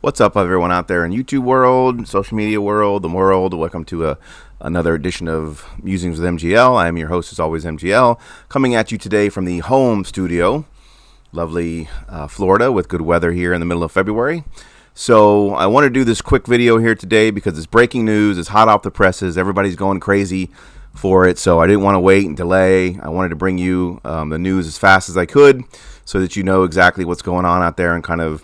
What's up, everyone out there in YouTube world, social media world, the world? Welcome to another edition of Musings with MGL. I am your host, as always, MGL, coming at you today from the home studio, lovely Florida, with good weather here in the middle of February. So I want to do this quick video here today because it's breaking news. It's hot off the presses. Everybody's going crazy for it. So I didn't want to wait and delay. I wanted to bring you the news as fast as I could so that you know exactly what's going on out there and kind of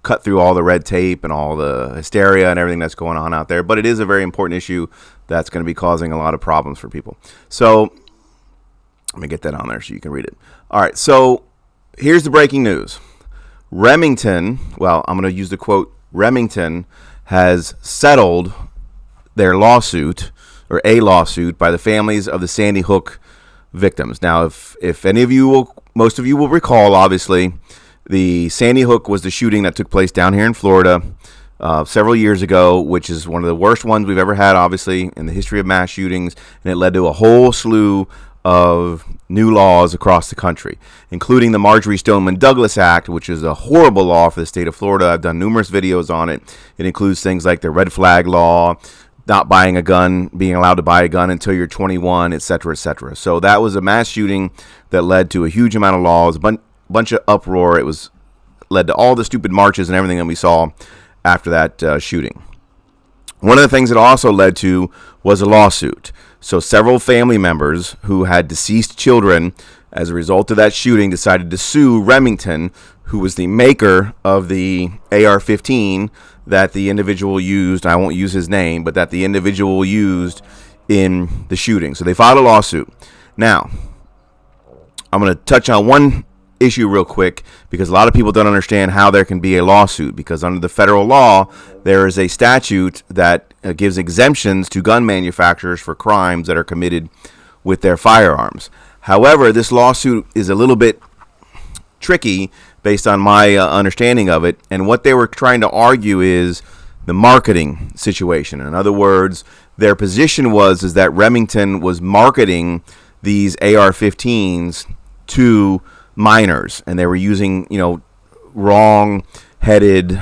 cut through all the red tape and all the hysteria and everything that's going on out there. But it is a very important issue that's going to be causing a lot of problems for people. So let me get that on there so you can read it. All right, so here's the breaking news. Remington, well, I'm going to use the quote, Remington has settled their lawsuit, or a lawsuit, by the families of the Sandy Hook victims. Now, if any of you will, most of you will recall, obviously, the Sandy Hook was the shooting that took place down here in Florida several years ago, which is one of the worst ones we've ever had, obviously, in the history of mass shootings, and it led to a whole slew of new laws across the country, including the Marjory Stoneman Douglas Act, which is a horrible law for the state of Florida. I've done numerous videos on it. It includes things like the red flag law, not buying a gun, being allowed to buy a gun until you're 21, et cetera, et cetera. So that was a mass shooting that led to a huge amount of laws, bunch of uproar. It was led to all the stupid marches and everything that we saw after that shooting. One of the things it also led to was a lawsuit. So several family members who had deceased children as a result of that shooting decided to sue Remington, who was the maker of the AR-15 that the individual used. I won't use his name, but that the individual used in the shooting. So they filed a lawsuit. Now, I'm going to touch on one issue real quick because a lot of people don't understand how there can be a lawsuit, because under the federal law there is a statute that gives exemptions to gun manufacturers for crimes that are committed with their firearms. However, this lawsuit is a little bit tricky based on my understanding of it, and what they were trying to argue is the marketing situation. In other words, their position is that Remington was marketing these AR-15s to minors, and they were using, wrong-headed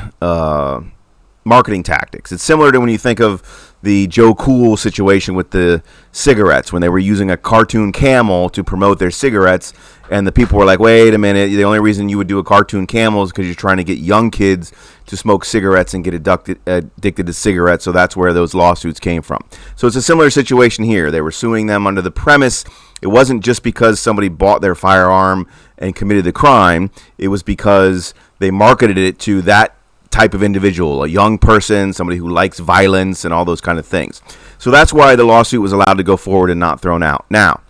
marketing tactics. It's similar to when you think of the Joe Cool situation with the cigarettes, when they were using a cartoon camel to promote their cigarettes, and the people were like, wait a minute, the only reason you would do a cartoon camel is because you're trying to get young kids to smoke cigarettes and get addicted to cigarettes, so that's where those lawsuits came from. So it's a similar situation here. They were suing them under the premise it wasn't just because somebody bought their firearm and committed the crime. It was because they marketed it to that type of individual, a young person, somebody who likes violence and all those kind of things. So that's why the lawsuit was allowed to go forward and not thrown out. Now,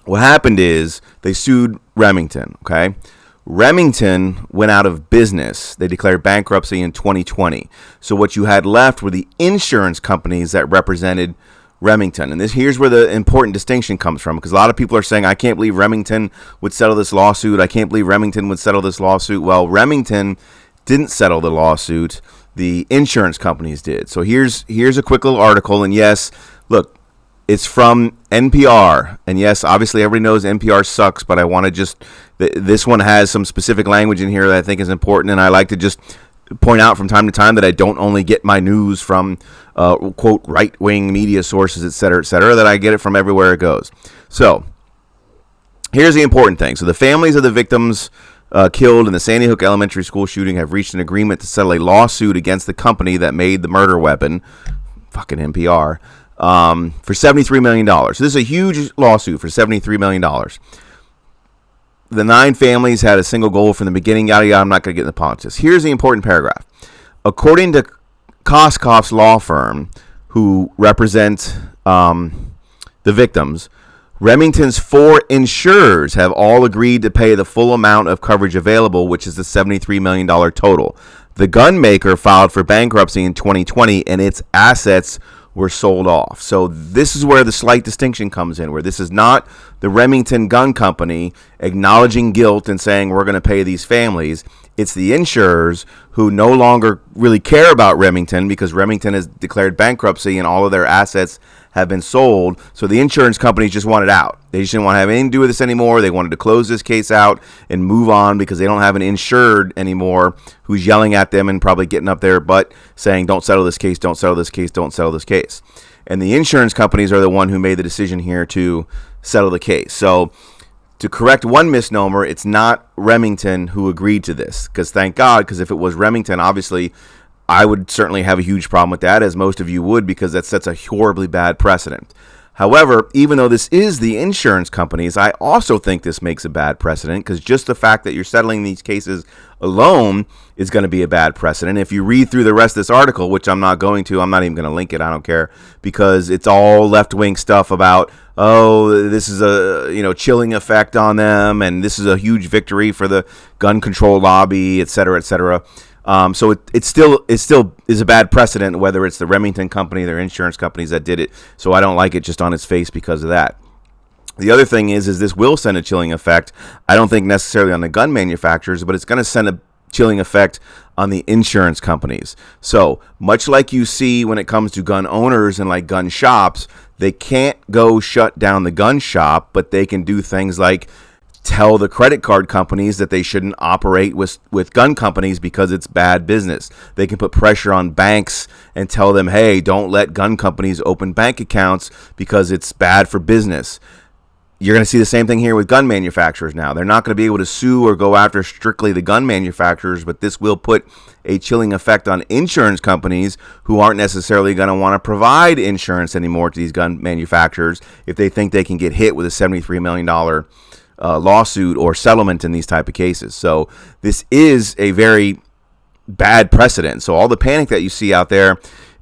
what happened is they sued Remington, okay? Remington went out of business. They declared bankruptcy in 2020. So what you had left were the insurance companies that represented Remington. And here's where the important distinction comes from, because a lot of people are saying, I can't believe Remington would settle this lawsuit. I can't believe Remington would settle this lawsuit. Well, Remington didn't settle the lawsuit. The insurance companies did. So here's a quick little article. And yes, look, it's from NPR. And yes, obviously everybody knows NPR sucks, but I want to just, this one has some specific language in here that I think is important. And I like to just point out from time to time that I don't only get my news from, quote, right-wing media sources, et cetera, that I get it from everywhere it goes. So here's the important thing. So the families of the victims killed in the Sandy Hook Elementary School shooting have reached an agreement to settle a lawsuit against the company that made the murder weapon, fucking NPR, for $73 million. So this is a huge lawsuit for $73 million. The 9 families had a single goal from the beginning, yada, yada. I'm not going to get into politics. Here's the important paragraph. According to Koskoff's law firm, who represent the victims, Remington's 4 insurers have all agreed to pay the full amount of coverage available, which is the $73 million total. The gun maker filed for bankruptcy in 2020, and its assets were sold off. So this is where the slight distinction comes in, where this is not the Remington Gun Company acknowledging guilt and saying we're going to pay these families. It's the insurers who no longer really care about Remington because Remington has declared bankruptcy and all of their assets have been sold. So the insurance companies just wanted out. They just didn't want to have anything to do with this anymore. They wanted to close this case out and move on because they don't have an insured anymore who's yelling at them and probably getting up their butt saying, don't settle this case, don't settle this case, don't settle this case. And the insurance companies are the one who made the decision here to settle the case. So to correct one misnomer, it's not Remington who agreed to this, because thank God, because if it was Remington, obviously I would certainly have a huge problem with that, as most of you would, because that sets a horribly bad precedent. However, even though this is the insurance companies, I also think this makes a bad precedent, because just the fact that you're settling these cases alone is going to be a bad precedent. If you read through the rest of this article, which I'm not going to, I'm not even going to link it, I don't care, because it's all left-wing stuff about, oh, this is a chilling effect on them, and this is a huge victory for the gun control lobby, et cetera, et cetera. So it still is a bad precedent, whether it's the Remington company, their insurance companies that did it. So I don't like it just on its face because of that. The other thing is this will send a chilling effect. I don't think necessarily on the gun manufacturers, but it's going to send a chilling effect on the insurance companies. So much like you see when it comes to gun owners and like gun shops, they can't go shut down the gun shop, but they can do things like tell the credit card companies that they shouldn't operate with gun companies because it's bad business. They can put pressure on banks and tell them, hey, don't let gun companies open bank accounts because it's bad for business. You're going to see the same thing here with gun manufacturers now. They're not going to be able to sue or go after strictly the gun manufacturers, but this will put a chilling effect on insurance companies who aren't necessarily going to want to provide insurance anymore to these gun manufacturers if they think they can get hit with a $73 million lawsuit or settlement in these type of cases. So this is a very bad precedent. So all the panic that you see out there,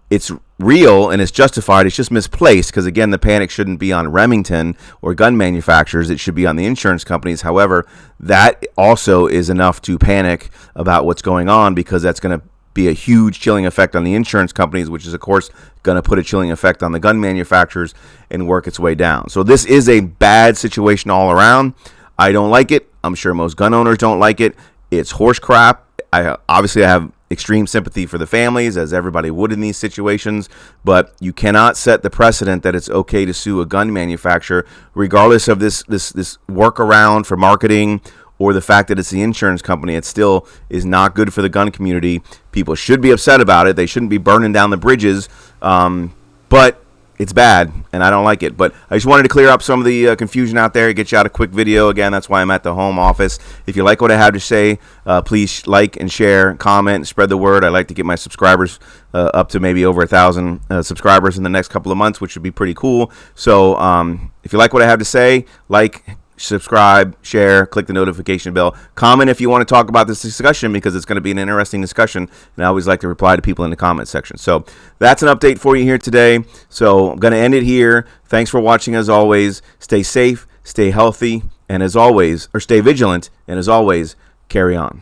it's real and it's justified. It's just misplaced because, again, the panic shouldn't be on Remington or gun manufacturers. It should be on the insurance companies. However, that also is enough to panic about what's going on, because that's going to be a huge chilling effect on the insurance companies, which is, of course, going to put a chilling effect on the gun manufacturers and work its way down. So this is a bad situation all around. I don't like it. I'm sure most gun owners don't like it. It's horse crap. I have extreme sympathy for the families, as everybody would in these situations, but you cannot set the precedent that it's okay to sue a gun manufacturer, regardless of this workaround for marketing or the fact that it's the insurance company. It still is not good for the gun community. People should be upset about it. They shouldn't be burning down the bridges, but it's bad, and I don't like it. But I just wanted to clear up some of the confusion out there, get you out a quick video. Again, that's why I'm at the home office. If you like what I have to say, please like and share, comment, spread the word. I'd like to get my subscribers up to maybe over 1,000 subscribers in the next couple of months, which would be pretty cool. So if you like what I have to say, like, subscribe, share, click the notification bell, comment if you want to talk about this discussion, because it's going to be an interesting discussion, and I always like to reply to people in the comment section. So that's an update for you here today. So I'm going to end it here. Thanks for watching. As always, stay safe, stay healthy, and as always, or stay vigilant, and as always, carry on.